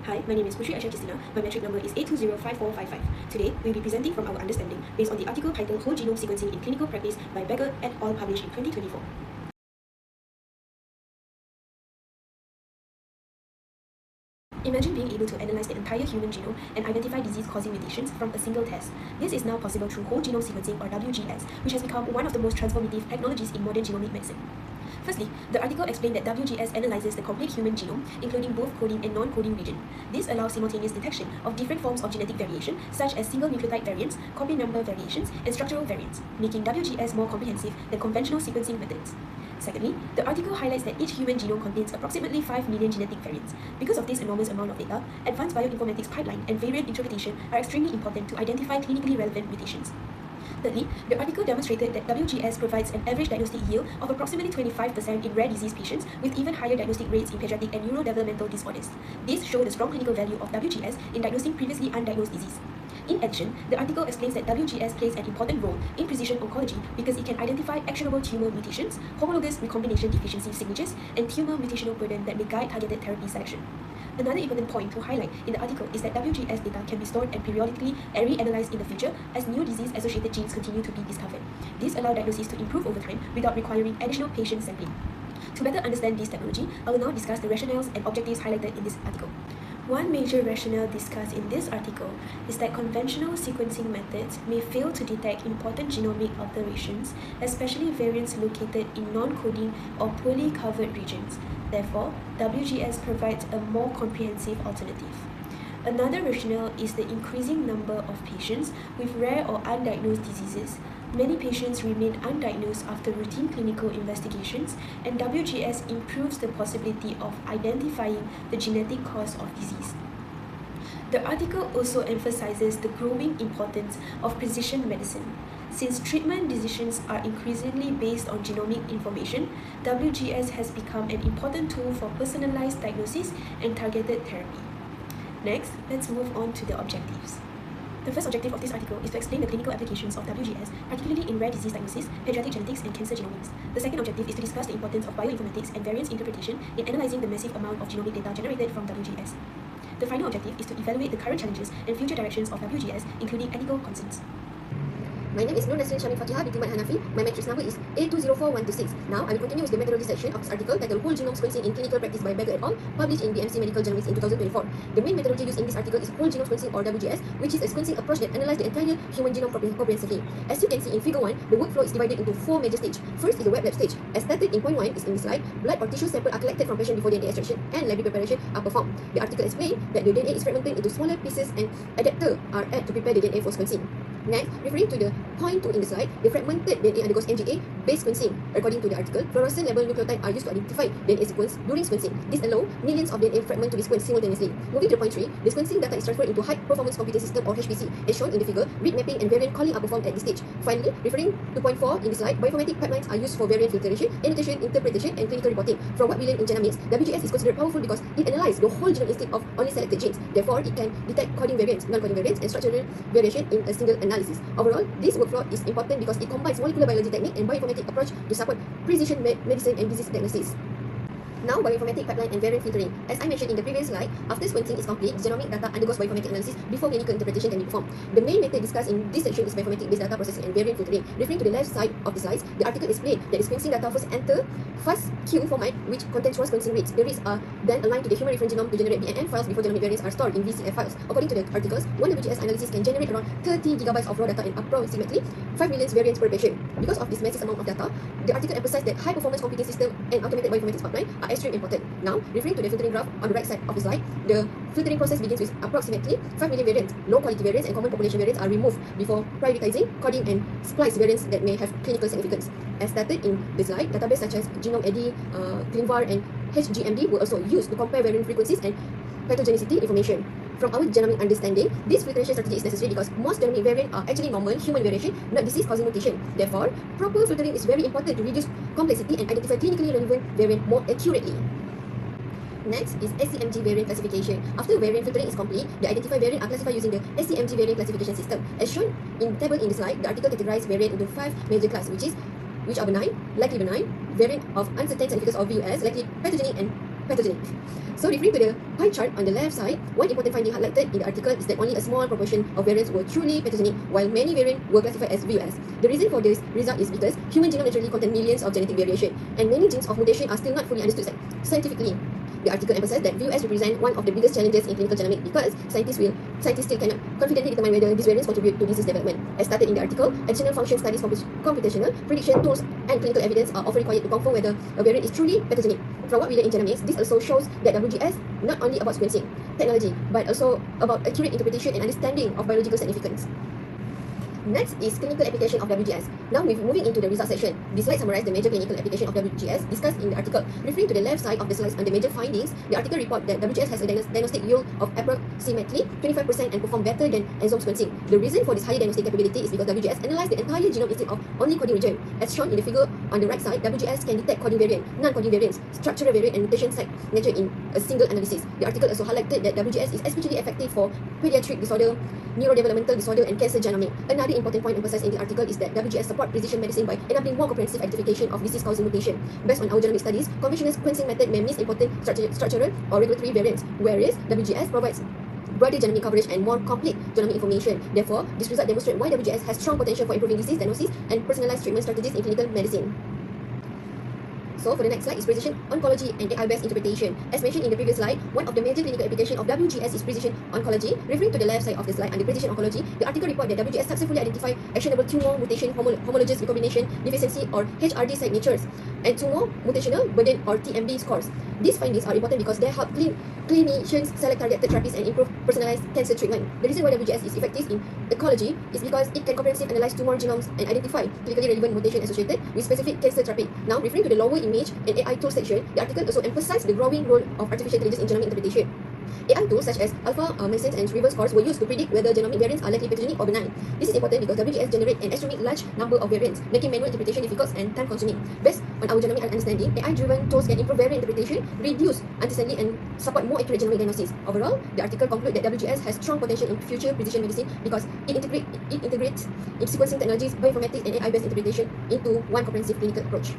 Hi, my name is Pushri Aisha Kistina. My metric number is 8205455. Today, we'll be presenting from our understanding based on the article titled Whole Genome Sequencing in Clinical Practice by Bagger et al. Published in 2024. Imagine being able to analyze the entire human genome and identify disease-causing mutations from a single test. This is now possible through whole genome sequencing, or WGS, which has become one of the most transformative technologies in modern genomic medicine. Firstly, the article explained that WGS analyzes the complete human genome, including both coding and non-coding region. This allows simultaneous detection of different forms of genetic variation, such as single nucleotide variants, copy number variations, and structural variants, making WGS more comprehensive than conventional sequencing methods. Secondly, the article highlights that each human genome contains approximately 5 million genetic variants. Because of this enormous amount of data, advanced bioinformatics pipeline and variant interpretation are extremely important to identify clinically relevant mutations. Thirdly, the article demonstrated that WGS provides an average diagnostic yield of approximately 25% in rare disease patients, with even higher diagnostic rates in pediatric and neurodevelopmental disorders. This showed the strong clinical value of WGS in diagnosing previously undiagnosed disease. In addition, the article explains that WGS plays an important role in precision oncology because it can identify actionable tumor mutations, homologous recombination deficiency signatures, and tumor mutational burden that may guide targeted therapy selection. Another important point to highlight in the article is that WGS data can be stored and periodically reanalyzed in the future as new disease-associated genes continue to be discovered. This allows diagnosis to improve over time without requiring additional patient sampling. To better understand this technology, I will now discuss the rationales and objectives highlighted in this article. One major rationale discussed in this article is that conventional sequencing methods may fail to detect important genomic alterations, especially variants located in non-coding or poorly covered regions. Therefore, WGS provides a more comprehensive alternative. Another rationale is the increasing number of patients with rare or undiagnosed diseases. Many patients remain undiagnosed after routine clinical investigations, and WGS improves the possibility of identifying the genetic cause of disease. The article also emphasizes the growing importance of precision medicine. Since treatment decisions are increasingly based on genomic information, WGS has become an important tool for personalized diagnosis and targeted therapy. Next, let's move on to the objectives. The first objective of this article is to explain the clinical applications of WGS, particularly in rare disease diagnosis, pediatric genetics, and cancer genomics. The second objective is to discuss the importance of bioinformatics and variance interpretation in analyzing the massive amount of genomic data generated from WGS. The final objective is to evaluate the current challenges and future directions of WGS, including ethical concerns. My name is Nur Nasrin Shamil Fatiha binti Mat Hanafi. My matrix number is 8204126. Now, I will continue with the methodology section of this article titled Whole Genome Sequencing in Clinical Practice by Bagger et al., published in BMC Medical Genomics in 2024. The main methodology used in this article is Whole Genome Sequencing, or WGS, which is a sequencing approach that analyzes the entire human genome comprehensively. As you can see in Figure 1, the workflow is divided into 4 major stages. First is the wet lab stage. As stated in point 1 is in this slide, blood or tissue sample are collected from patient before DNA extraction and library preparation are performed. The article explains that the DNA is fragmented into smaller pieces and adapters are added to prepare the DNA for sequencing. Next, referring to the point 2 in the slide, the fragmented DNA undergoes NGA-based sequencing. According to the article, fluorescent level nucleotides are used to identify DNA sequence during sequencing. This allows millions of DNA fragments to be sequenced simultaneously. Moving to point 3, the sequencing data is transferred into high-performance computing system, or HPC. As shown in the figure, read mapping and variant calling are performed at this stage. Finally, referring to point 4 in the slide, bioinformatic pipelines are used for variant filtration, annotation, interpretation, and clinical reporting. From what we learned in genomics, WGS is considered powerful because it analyzes the whole genome instead of only selected genes. Therefore, it can detect coding variants, non-coding variants, and structural variation in a single analysis. Overall, this workflow is important because it combines molecular biology technique and bioinformatic approach to support precision medicine and disease diagnosis. Now, bioinformatic pipeline and variant filtering. As I mentioned in the previous slide, after sequencing is complete, genomic data undergoes bioinformatic analysis before clinical interpretation can be performed. The main method discussed in this section is bioinformatic-based data processing and variant filtering. Referring to the left side of the slides, the article explained that the sequencing data first enter FASTQ format, which contains raw sequencing rates. The rates are then aligned to the human reference genome to generate BNN files before genomic variants are stored in VCF files. According to the articles, one WGS analysis can generate around 30 gigabytes of raw data and approximately 5 million variants per patient. Because of this massive amount of data, the article emphasized that high-performance computing system and automated bioinformatics pipeline are extremely important. Now, referring to the filtering graph on the right side of the slide, the filtering process begins with approximately 5 million variants. Low-quality variants and common population variants are removed before prioritizing, coding, and splice variants that may have clinical significance. As stated in the slide, databases such as Genome, ClinVar, and HGMD were also used to compare variant frequencies and pathogenicity information. From our genomic understanding, this filtration strategy is necessary because most genomic variants are actually normal human variation, not disease-causing mutation. Therefore, proper filtering is very important to reduce complexity and identify clinically relevant variant more accurately. Next is SCMG variant classification. After variant filtering is complete, the identified variant are classified using the SCMG variant classification system. As shown in the table in the slide, the article categorized variant into 5 major classes, which are benign, likely benign, variant of uncertain significance or VUS, likely pathogenic, and pathogenic. So referring to the pie chart on the left side, one important finding highlighted in the article is that only a small proportion of variants were truly pathogenic, while many variants were classified as VUS. The reason for this result is because human genome naturally contains millions of genetic variation, and many genes of mutation are still not fully understood scientifically. The article emphasized that VUS represent one of the biggest challenges in clinical genomics because scientists still cannot confidently determine whether these variants contribute to disease development. As stated in the article, additional function studies, computational prediction tools, and clinical evidence are often required to confirm whether a variant is truly pathogenic. From what we learn in genomics, this also shows that WGS not only about sequencing technology, but also about accurate interpretation and understanding of biological significance. Next is clinical application of WGS. Now we're moving into the result section. This slide summarizes the major clinical application of WGS discussed in the article. Referring to the left side of the slides on the major findings, the article reports that WGS has a diagnostic yield of approximately 25% and perform better than exome sequencing. The reason for this higher diagnostic capability is because WGS analyzes the entire genome instead of only coding region. As shown in the figure on the right side, WGS can detect coding variant, non-coding variants, structural variant, and mutation site nature in a single analysis. The article also highlighted that WGS is especially effective for pediatric disorder, neurodevelopmental disorder, and cancer genomics. Another important point emphasized in the article is that WGS support precision medicine by enabling more comprehensive identification of disease-causing mutation. Based on our genomic studies, conventional sequencing method may miss important structural or regulatory variants, whereas WGS provides broader genomic coverage and more complete genomic information. Therefore, this result demonstrates why WGS has strong potential for improving disease diagnosis and personalized treatment strategies in clinical medicine. So for the next slide is precision oncology and AI-based interpretation. As mentioned in the previous slide, one of the major clinical applications of WGS is precision oncology. Referring to the left side of the slide under precision oncology, the article reports that WGS successfully identified actionable tumor mutation homologous recombination deficiency or HRD signatures and tumor mutational burden or TMB scores. These findings are important because they help clinicians select targeted therapies and improve personalized cancer treatment. The reason why WGS is effective in oncology is because it can comprehensively analyze tumor genomes and identify clinically relevant mutation associated with specific cancer therapy. Now, referring to the lower image and AI tool section, the article also emphasized the growing role of artificial intelligence in genomic interpretation. AI tools such as alpha mesons and reverse scores were used to predict whether genomic variants are likely pathogenic or benign. This is important because WGS generates an extremely large number of variants, making manual interpretation difficult and time-consuming. Based on our genomic understanding, AI-driven tools can improve variant interpretation, reduce uncertainty, and support more accurate genomic diagnosis. Overall, the article concludes that WGS has strong potential in future precision medicine because it integrates sequencing technologies, bioinformatics, and AI-based interpretation into one comprehensive clinical approach.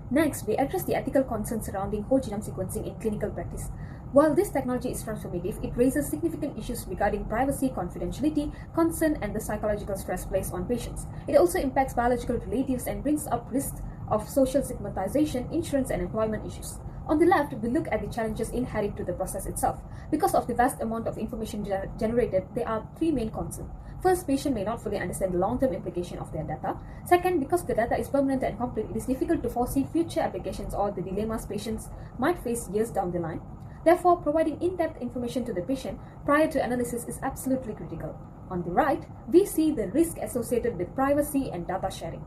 Next, we address the ethical concerns surrounding whole genome sequencing in clinical practice. While this technology is transformative, it raises significant issues regarding privacy, confidentiality, consent, and the psychological stress placed on patients. It also impacts biological relatives and brings up risks of social stigmatization, insurance, and employment issues. On the left, we look at the challenges inherent to the process itself. Because of the vast amount of information generated, there are three main concerns. First, patients may not fully understand the long-term implication of their data. Second, because the data is permanent and complete, it is difficult to foresee future applications or the dilemmas patients might face years down the line. Therefore, providing in-depth information to the patient prior to analysis is absolutely critical. On the right, we see the risk associated with privacy and data sharing.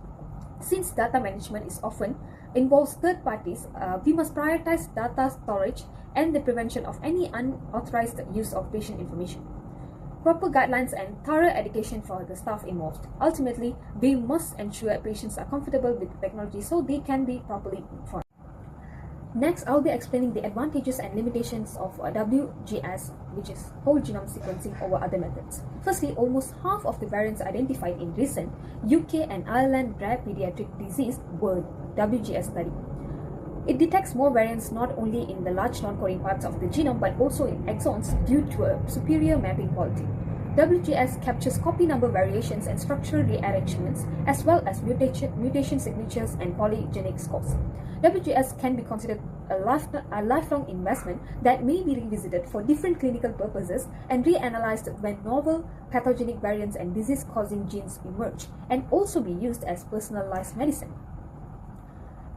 Since data management is often involves third parties, we must prioritize data storage and the prevention of any unauthorized use of patient information. Proper guidelines and thorough education for the staff involved. Ultimately, we must ensure patients are comfortable with the technology so they can be properly informed. Next, I'll be explaining the advantages and limitations of WGS, which is whole genome sequencing over other methods. Firstly, almost half of the variants identified in recent UK and Ireland rare pediatric disease were WGS study. It detects more variants not only in the large non-coding parts of the genome but also in exons due to a superior mapping quality. WGS captures copy number variations and structural rearrangements as well as mutation signatures and polygenic scores. WGS can be considered a lifelong investment that may be revisited for different clinical purposes and reanalyzed when novel pathogenic variants and disease-causing genes emerge, and also be used as personalized medicine.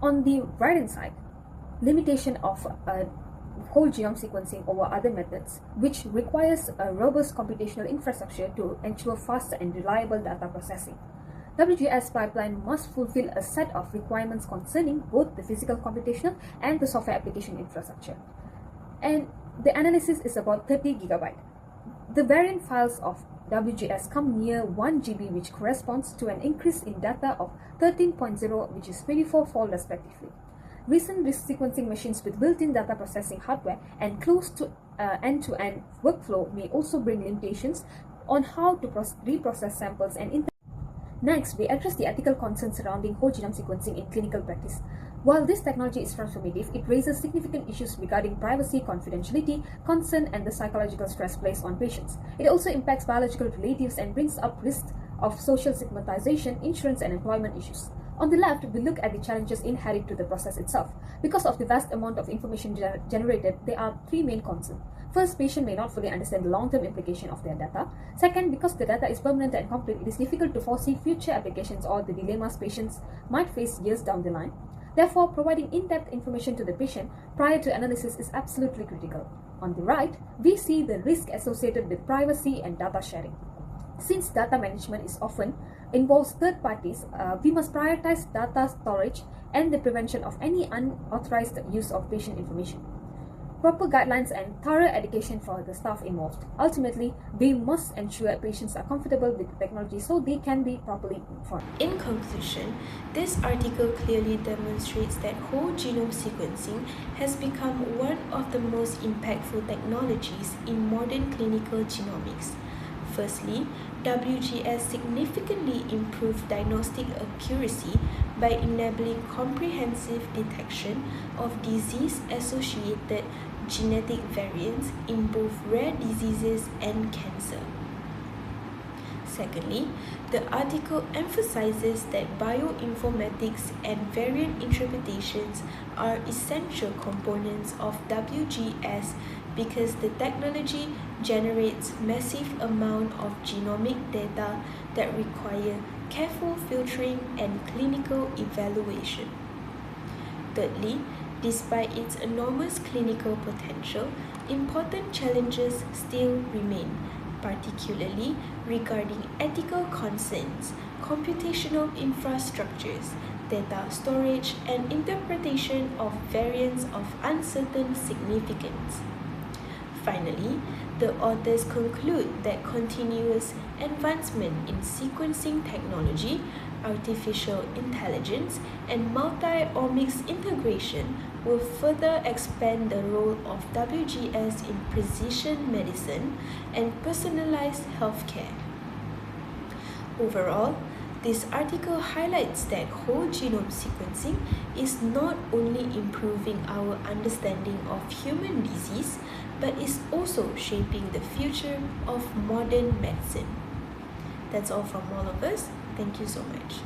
On the right-hand side, limitation of whole genome sequencing over other methods, which requires a robust computational infrastructure to ensure fast and reliable data processing. WGS pipeline must fulfill a set of requirements concerning both the physical computational and the software application infrastructure. And the analysis is about 30 GB. The variant files of WGS come near 1 GB, which corresponds to an increase in data of 13.0, which is 24-fold respectively. Recent risk sequencing machines with built-in data processing hardware and close to end-to-end workflow may also bring limitations on how to reprocess samples and Next, we address the ethical concerns surrounding whole genome sequencing in clinical practice. While this technology is transformative, it raises significant issues regarding privacy, confidentiality, consent, and the psychological stress placed on patients. It also impacts biological relatives and brings up risks of social stigmatization, insurance, and employment issues. On the left, we look at the challenges inherent to the process itself. Because of the vast amount of information generated, there are three main concerns. First, patients may not fully understand the long-term implication of their data. Second, because the data is permanent and complete, it is difficult to foresee future applications or the dilemmas patients might face years down the line. Therefore, providing in-depth information to the patient prior to analysis is absolutely critical. On the right, we see the risk associated with privacy and data sharing. Since data management is often involves third parties, we must prioritize data storage and the prevention of any unauthorized use of patient information. Proper guidelines and thorough education for the staff involved. Ultimately, we must ensure patients are comfortable with the technology so they can be properly informed. In conclusion, this article clearly demonstrates that whole genome sequencing has become one of the most impactful technologies in modern clinical genomics. Firstly, WGS significantly improved diagnostic accuracy by enabling comprehensive detection of disease-associated genetic variants in both rare diseases and cancer. Secondly, the article emphasizes that bioinformatics and variant interpretations are essential components of WGS because the technology generates massive amount of genomic data that require careful filtering and clinical evaluation. Thirdly, despite its enormous clinical potential, important challenges still remain, particularly regarding ethical concerns, computational infrastructures, data storage, and interpretation of variants of uncertain significance. Finally, the authors conclude that continuous advancement in sequencing technology, artificial intelligence, and multi-omics integration will further expand the role of WGS in precision medicine and personalized healthcare. Overall, this article highlights that whole genome sequencing is not only improving our understanding of human disease, but is also shaping the future of modern medicine. That's all from all of us. Thank you so much.